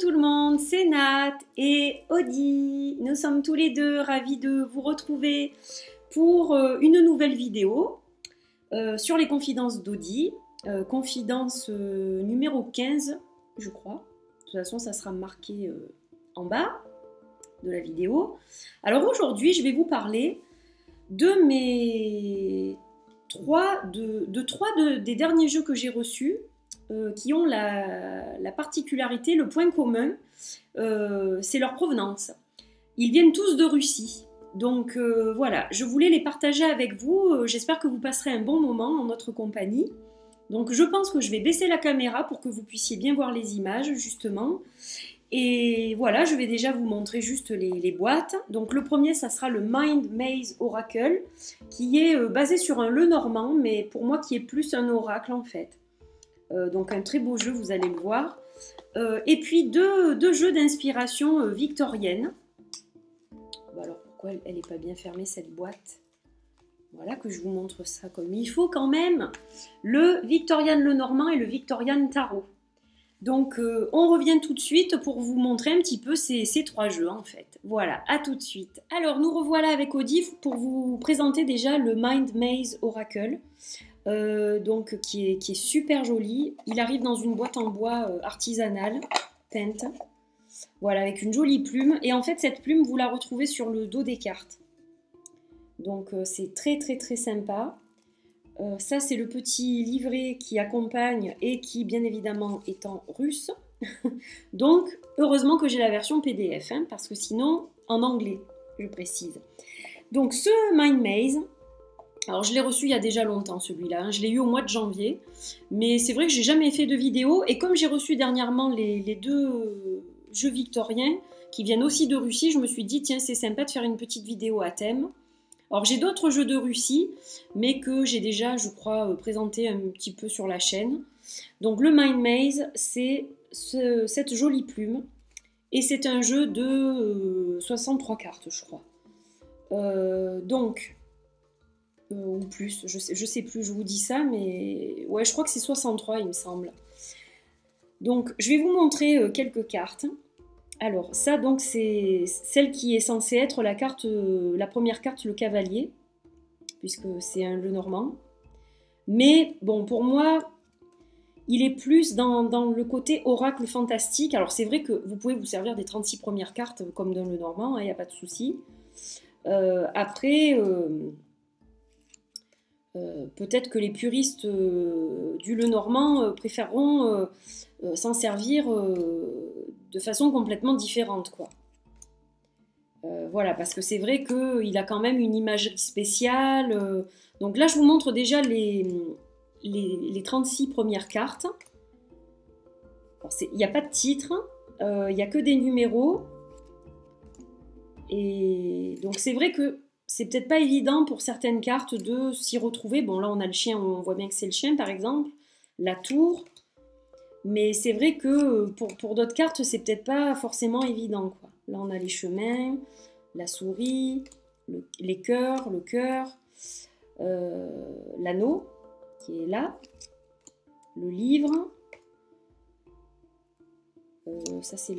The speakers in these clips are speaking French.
tout le monde, c'est Nat et Audi. Nous sommes tous les deux ravis de vous retrouver pour une nouvelle vidéo sur les confidences d'Audi. Confidence numéro 15, je crois. De toute façon, ça sera marqué en bas de la vidéo. Alors aujourd'hui, je vais vous parler de mes trois des derniers jeux que j'ai reçus. Qui ont la particularité, le point commun, c'est leur provenance. Ils viennent tous de Russie. Donc voilà, je voulais les partager avec vous. J'espère que vous passerez un bon moment en notre compagnie. Donc je pense que je vais baisser la caméra pour que vous puissiez bien voir les images, justement. Et voilà, je vais déjà vous montrer juste les boîtes. Donc le premier, ça sera le Mind Maze Oracle, qui est basé sur un Lenormand, mais pour moi qui est plus un oracle en fait. Donc un très beau jeu, vous allez le voir. Et puis deux jeux d'inspiration victorienne. Bon, alors pourquoi elle n'est pas bien fermée cette boîte? Voilà que je vous montre ça comme il faut quand même. Le Victorian Lenormand et le Victorian Tarot. Donc on revient tout de suite pour vous montrer un petit peu ces trois jeux en fait. Voilà, à tout de suite. Alors nous revoilà avec Audi pour vous présenter déjà le Mind Maze Oracle. Donc qui est super joli. Il arrive dans une boîte en bois artisanale, peinte. Voilà, avec une jolie plume. Et en fait, cette plume, vous la retrouvez sur le dos des cartes. Donc c'est très très très sympa. Ça, c'est le petit livret qui accompagne et qui, bien évidemment, est en russe. Donc, heureusement que j'ai la version PDF, hein, parce que sinon, en anglais, je précise. Donc, ce Mind Maze, alors je l'ai reçu il y a déjà longtemps celui-là, hein. Je l'ai eu au mois de janvier, mais c'est vrai que j'ai jamais fait de vidéo, et comme j'ai reçu dernièrement les deux jeux victoriens, qui viennent aussi de Russie, je me suis dit, tiens, c'est sympa de faire une petite vidéo à thème. Alors j'ai d'autres jeux de Russie, mais que j'ai déjà, je crois, présenté un petit peu sur la chaîne. Donc le Mind Maze, c'est cette jolie plume, et c'est un jeu de 63 cartes, je crois. Ou plus, je sais plus, je vous dis ça, mais ouais, je crois que c'est 63, il me semble. Donc, je vais vous montrer quelques cartes. Alors, ça, donc, c'est celle qui est censée être la carte, la première carte, le cavalier, puisque c'est un Lenormand. Mais, bon, pour moi, il est plus dans le côté oracle fantastique. Alors, c'est vrai que vous pouvez vous servir des 36 premières cartes comme d'un Lenormand, il n'y a pas de souci. Après... peut-être que les puristes du Lenormand préféreront s'en servir de façon complètement différente, quoi. Voilà, parce que c'est vrai qu'il a quand même une imagerie spéciale. Donc là, je vous montre déjà les 36 premières cartes. Il n'y a pas de titre, il n'y a que des numéros. Et donc c'est vrai que c'est peut-être pas évident pour certaines cartes de s'y retrouver. Bon, là, on a le chien, on voit bien que c'est le chien, par exemple. La tour. Mais c'est vrai que pour d'autres cartes, c'est peut-être pas forcément évident, quoi. Là, on a les chemins, la souris, les cœurs, le cœur, l'anneau, qui est là, le livre. Ça, c'est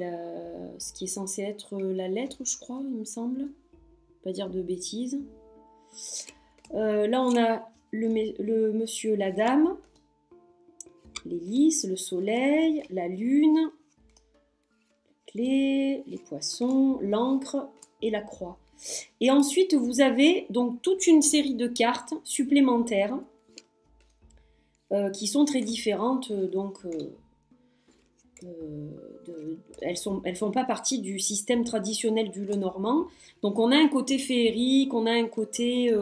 ce qui est censé être la lettre, je crois, il me semble. Pas dire de bêtises. Là, on a le monsieur, la dame, l'hélice, le soleil, la lune, la clé, les poissons, l'encre et la croix. Et ensuite, vous avez donc toute une série de cartes supplémentaires qui sont très différentes. Donc, elles font pas partie du système traditionnel du Lenormand. Donc on a un côté féerique, on a un côté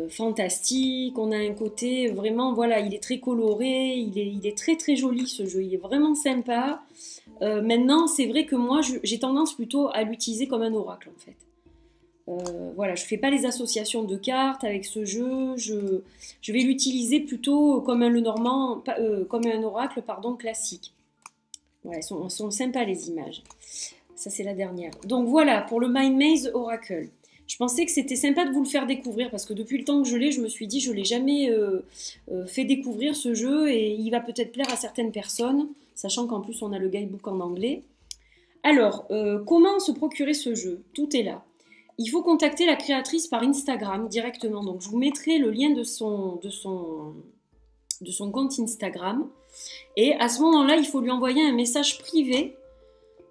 fantastique, on a un côté vraiment, voilà, il est très coloré, il est très très joli ce jeu, il est vraiment sympa. Maintenant, c'est vrai que moi, j'ai tendance plutôt à l'utiliser comme un oracle en fait. Voilà, je fais pas les associations de cartes avec ce jeu, je vais l'utiliser plutôt comme un Lenormand, comme un oracle, pardon, classique. Voilà, elles sont sympas les images. Ça c'est la dernière. Donc voilà, pour le Mind Maze Oracle. Je pensais que c'était sympa de vous le faire découvrir parce que depuis le temps que je l'ai, je me suis dit je ne l'ai jamais fait découvrir ce jeu et il va peut-être plaire à certaines personnes, sachant qu'en plus on a le guidebook en anglais. Alors, comment se procurer ce jeu? Tout est là. Il faut contacter la créatrice par Instagram directement. Donc je vous mettrai le lien de son compte Instagram. Et à ce moment-là, il faut lui envoyer un message privé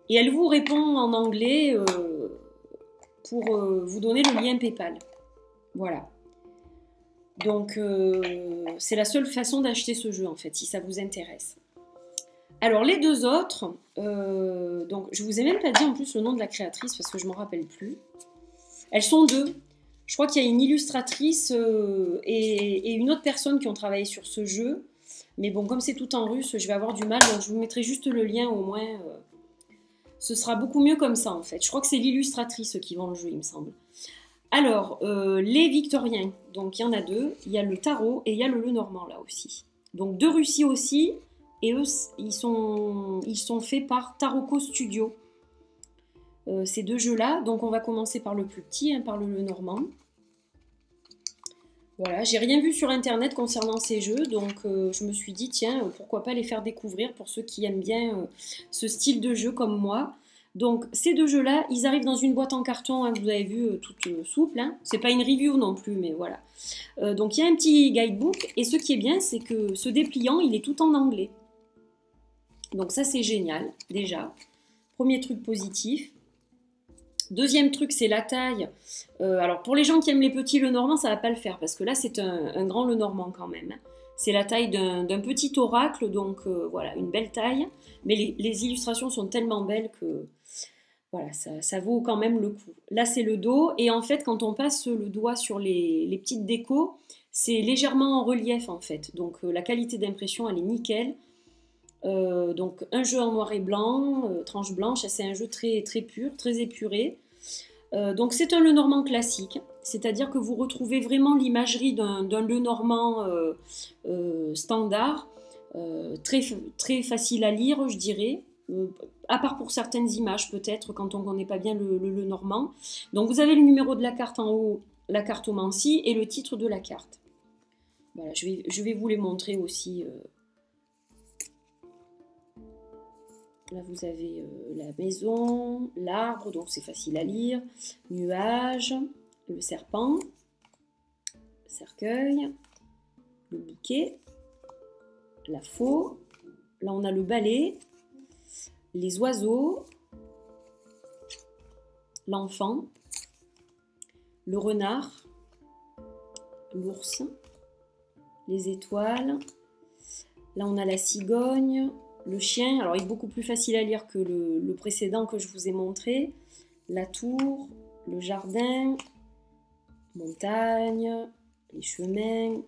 et elle vous répond en anglais pour vous donner le lien PayPal. Voilà. Donc, c'est la seule façon d'acheter ce jeu, en fait, si ça vous intéresse. Alors, les deux autres, donc, je vous ai même pas dit en plus le nom de la créatrice parce que je ne m'en rappelle plus. Elles sont deux. Je crois qu'il y a une illustratrice et une autre personne qui ont travaillé sur ce jeu. Mais bon, comme c'est tout en russe, je vais avoir du mal, donc je vous mettrai juste le lien au moins. Ce sera beaucoup mieux comme ça, en fait. Je crois que c'est l'illustratrice qui vend le jeu, il me semble. Alors, les victoriens, donc il y en a deux. Il y a le tarot et il y a le Lenormand, là aussi. Donc, de Russie aussi. Et eux, ils sont faits par Taroko Studio. Ces deux jeux-là. Donc, on va commencer par le plus petit, par le Lenormand. Voilà, j'ai rien vu sur internet concernant ces jeux, donc je me suis dit, tiens, pourquoi pas les faire découvrir pour ceux qui aiment bien ce style de jeu comme moi. Donc ces deux jeux-là, ils arrivent dans une boîte en carton, hein, que vous avez vu, toute souple. Hein. C'est pas une review non plus, mais voilà. Donc il y a un petit guidebook, et ce qui est bien, c'est que ce dépliant, il est tout en anglais. Donc ça, c'est génial, déjà. Premier truc positif. Deuxième truc, c'est la taille. Alors, pour les gens qui aiment les petits Lenormand, ça ne va pas le faire, parce que là, c'est un grand Lenormand quand même. C'est la taille d'un petit oracle, donc voilà, une belle taille. Mais les illustrations sont tellement belles que voilà, ça vaut quand même le coup. Là, c'est le dos, et en fait, quand on passe le doigt sur les petites décos, c'est légèrement en relief, en fait. Donc, la qualité d'impression, elle est nickel. Donc un jeu en noir et blanc, tranche blanche, c'est un jeu très, très pur, très épuré. Donc c'est un Lenormand classique, c'est-à-dire que vous retrouvez vraiment l'imagerie d'un Lenormand standard, très, très facile à lire, je dirais, à part pour certaines images peut-être quand on ne connaît pas bien le Lenormand. Donc vous avez le numéro de la carte en haut, la cartomancie et le titre de la carte. Voilà, je vais vous les montrer aussi. Là, vous avez la maison, l'arbre, donc c'est facile à lire, nuage, le serpent, cercueil, le bouquet, la faux. Là, on a le balai, les oiseaux, l'enfant, le renard, l'ours, les étoiles. Là, on a la cigogne, le chien. Alors, il est beaucoup plus facile à lire que le précédent que je vous ai montré. La tour, le jardin, montagne, les chemins,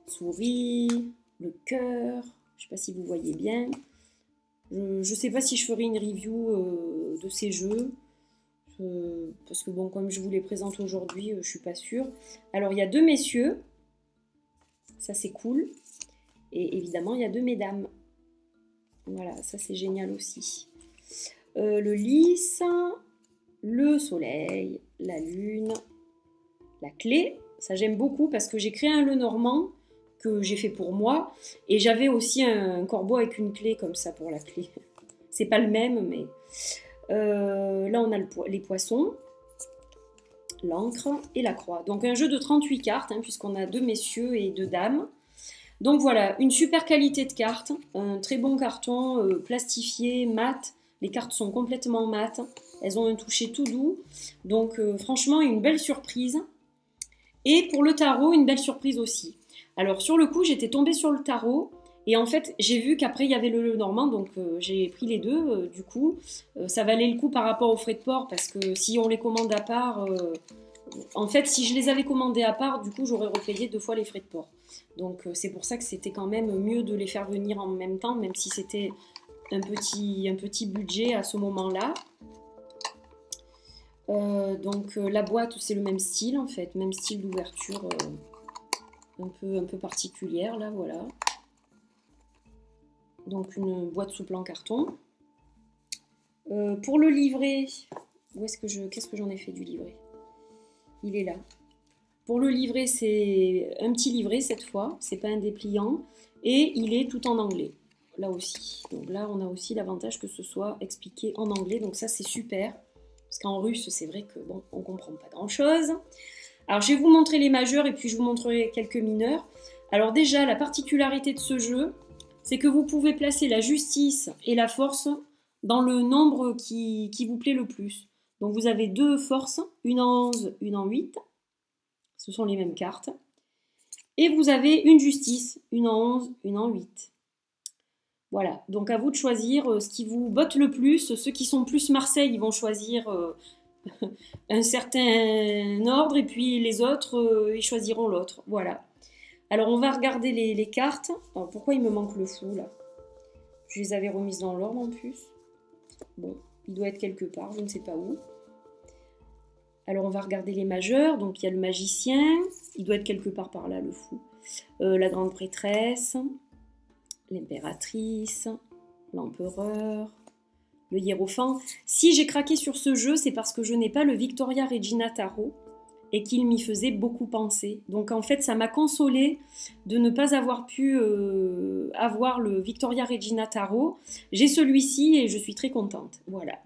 souris, le cœur. Je ne sais pas si vous voyez bien. Je ne sais pas si je ferai une review de ces jeux. Parce que bon, comme je vous les présente aujourd'hui, je ne suis pas sûre. Alors, il y a deux messieurs. Ça, c'est cool. Et évidemment, il y a deux mesdames. Voilà, ça, c'est génial aussi. Le lys, le soleil, la lune, la clé. Ça, j'aime beaucoup parce que j'ai créé un Lenormand que j'ai fait pour moi. Et j'avais aussi un corbeau avec une clé comme ça pour la clé. C'est pas le même, mais... là, on a les poissons, l'encre et la croix. Donc, un jeu de 38 cartes, hein, puisqu'on a deux messieurs et deux dames. Donc, voilà, une super qualité de cartes. Un très bon carton plastifié, mat. Les cartes sont complètement mates. Elles ont un toucher tout doux. Donc, franchement, une belle surprise. Et pour le tarot, une belle surprise aussi. Alors, sur le coup, j'étais tombée sur le tarot. Et en fait, j'ai vu qu'après, il y avait le Lenormand, donc j'ai pris les deux. Du coup, ça valait le coup par rapport aux frais de port, parce que si on les commande à part... en fait, si je les avais commandés à part, du coup, j'aurais repayé 2 fois les frais de port. Donc, c'est pour ça que c'était quand même mieux de les faire venir en même temps, même si c'était un petit budget à ce moment-là. Donc, la boîte, c'est le même style, en fait. Même style d'ouverture un peu particulière, là, voilà. Donc une boîte souple en carton. Pour le livret, qu'est-ce que j'en ai fait du livret? il est là. Pour le livret, c'est un petit livret cette fois, c'est pas un dépliant. Et il est tout en anglais, là aussi. Donc là, on a aussi l'avantage que ce soit expliqué en anglais. Donc ça, c'est super. Parce qu'en russe, c'est vrai que bon, on comprend pas grand-chose. Alors, je vais vous montrer les majeurs et puis je vous montrerai quelques mineurs. Alors déjà, la particularité de ce jeu, c'est que vous pouvez placer la justice et la force dans le nombre qui vous plaît le plus. Donc vous avez deux forces, une en 11, une en 8. Ce sont les mêmes cartes. Et vous avez une justice, une en 11, une en 8. Voilà, donc à vous de choisir ce qui vous botte le plus. Ceux qui sont plus Marseille, ils vont choisir un certain ordre, et puis les autres, ils choisiront l'autre. Voilà. Alors on va regarder les cartes. Alors pourquoi il me manque le fou là? Je les avais remises dans l'ordre en plus. Bon, il doit être quelque part, je ne sais pas où. Alors on va regarder les majeurs. Donc il y a le magicien, il doit être quelque part par là, le fou. La grande prêtresse, l'impératrice, l'empereur, le hiérophant. Si j'ai craqué sur ce jeu, c'est parce que je n'ai pas le Victoria Regina Tarot et qu'il m'y faisait beaucoup penser. Donc en fait, ça m'a consolée de ne pas avoir pu avoir le Victoria Regina Tarot. J'ai celui-ci et je suis très contente. Voilà.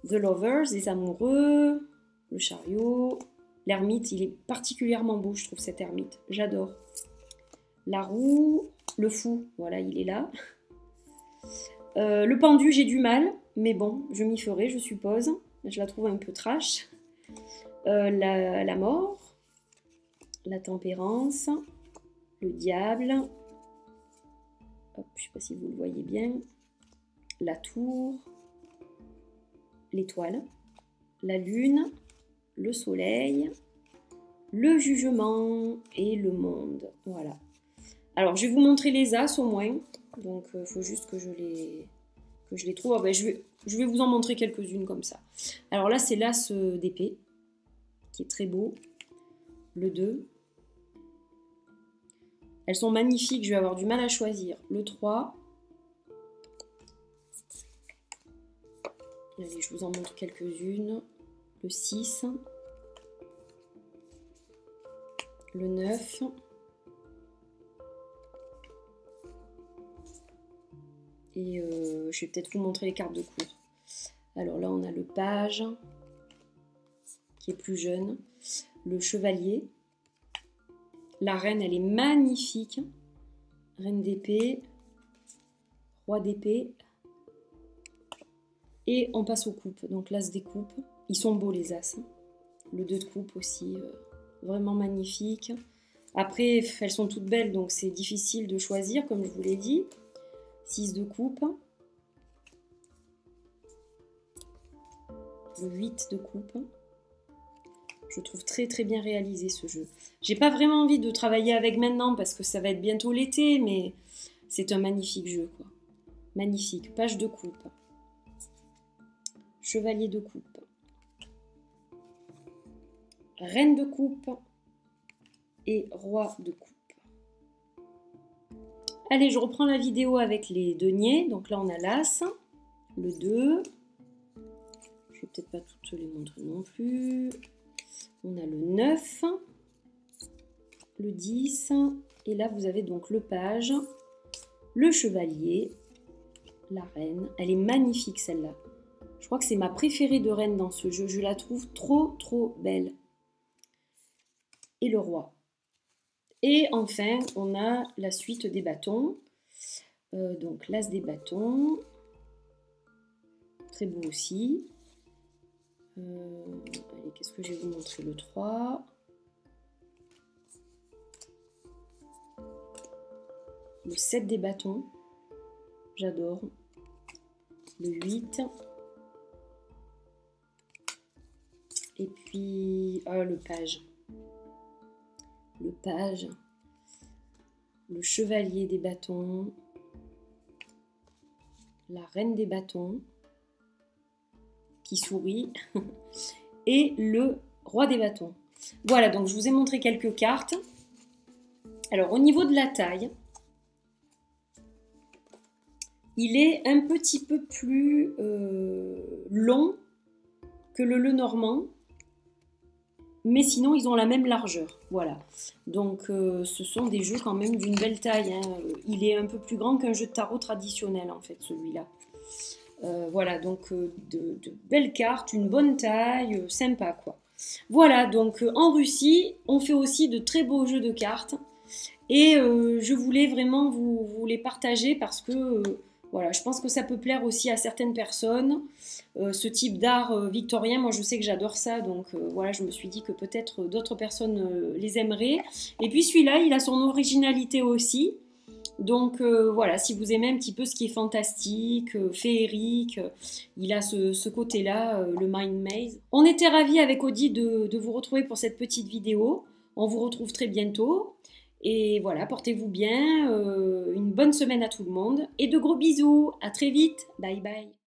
The Lovers, les amoureux, le chariot, l'ermite, il est particulièrement beau, je trouve, cet ermite. J'adore. La roue, le fou, voilà, il est là. Le pendu, j'ai du mal, mais bon, je m'y ferai, je suppose. Je la trouve un peu trash. La mort, la tempérance, le diable, hop, je ne sais pas si vous le voyez bien, la tour, l'étoile, la lune, le soleil, le jugement et le monde. Voilà. Alors, je vais vous montrer les as au moins. Donc, il faut juste que je les trouve. Ah ben, je vais vous en montrer quelques-unes comme ça. Alors là, c'est l'as d'épée, qui est très beau. Le 2. Elles sont magnifiques, je vais avoir du mal à choisir. Le 3. Allez, je vous en montre quelques-unes. Le 6. Le 9. Et je vais peut-être vous montrer les cartes de cours. Alors là, on a le page, qui est plus jeune. Le chevalier. La reine, elle est magnifique. Reine d'épée. Roi d'épée. Et on passe aux coupes. Donc l'as des coupes. Ils sont beaux les as. Le 2 de coupe aussi. Vraiment magnifique. Après, elles sont toutes belles, donc c'est difficile de choisir, comme je vous l'ai dit. 6 de coupe. Le 8 de coupe. Je trouve très très bien réalisé ce jeu. J'ai pas vraiment envie de travailler avec maintenant parce que ça va être bientôt l'été, mais c'est un magnifique jeu, quoi. Magnifique. Page de coupe. Chevalier de coupe. Reine de coupe. Et roi de coupe. Allez, je reprends la vidéo avec les deniers. Donc là, on a l'as, le 2. Je vais peut-être pas toutes les montrer non plus. On a le 9, le 10. Et là, vous avez donc le page, le chevalier, la reine. Elle est magnifique, celle-là. Je crois que c'est ma préférée de reine dans ce jeu. Je la trouve trop, trop belle. Et le roi. Et enfin, on a la suite des bâtons. Donc, l'as des bâtons. Très beau aussi. Allez, qu'est-ce que je vais vous montrer? Le 3. Le 7 des bâtons. J'adore. Le 8. Et puis, le page. Le page, le chevalier des bâtons, la reine des bâtons, qui sourit, et le roi des bâtons. Voilà, donc je vous ai montré quelques cartes. Alors, au niveau de la taille, il est un petit peu plus long que le Lenormand. mais sinon ils ont la même largeur. Voilà. Donc ce sont des jeux quand même d'une belle taille, hein. Il est un peu plus grand qu'un jeu de tarot traditionnel en fait, celui-là. Voilà, donc de belles cartes, une bonne taille, sympa quoi. Voilà, donc en Russie, on fait aussi de très beaux jeux de cartes. Et je voulais vraiment vous les partager parce que voilà, je pense que ça peut plaire aussi à certaines personnes. Ce type d'art victorien, moi je sais que j'adore ça, donc voilà, je me suis dit que peut-être d'autres personnes les aimeraient. Et puis celui-là, il a son originalité aussi. Donc voilà, si vous aimez un petit peu ce qui est fantastique, féerique, il a ce côté-là, le Mind Maze. On était ravis avec Audie de vous retrouver pour cette petite vidéo. On vous retrouve très bientôt. Et voilà, portez-vous bien, une bonne semaine à tout le monde et de gros bisous. À très vite. Bye bye.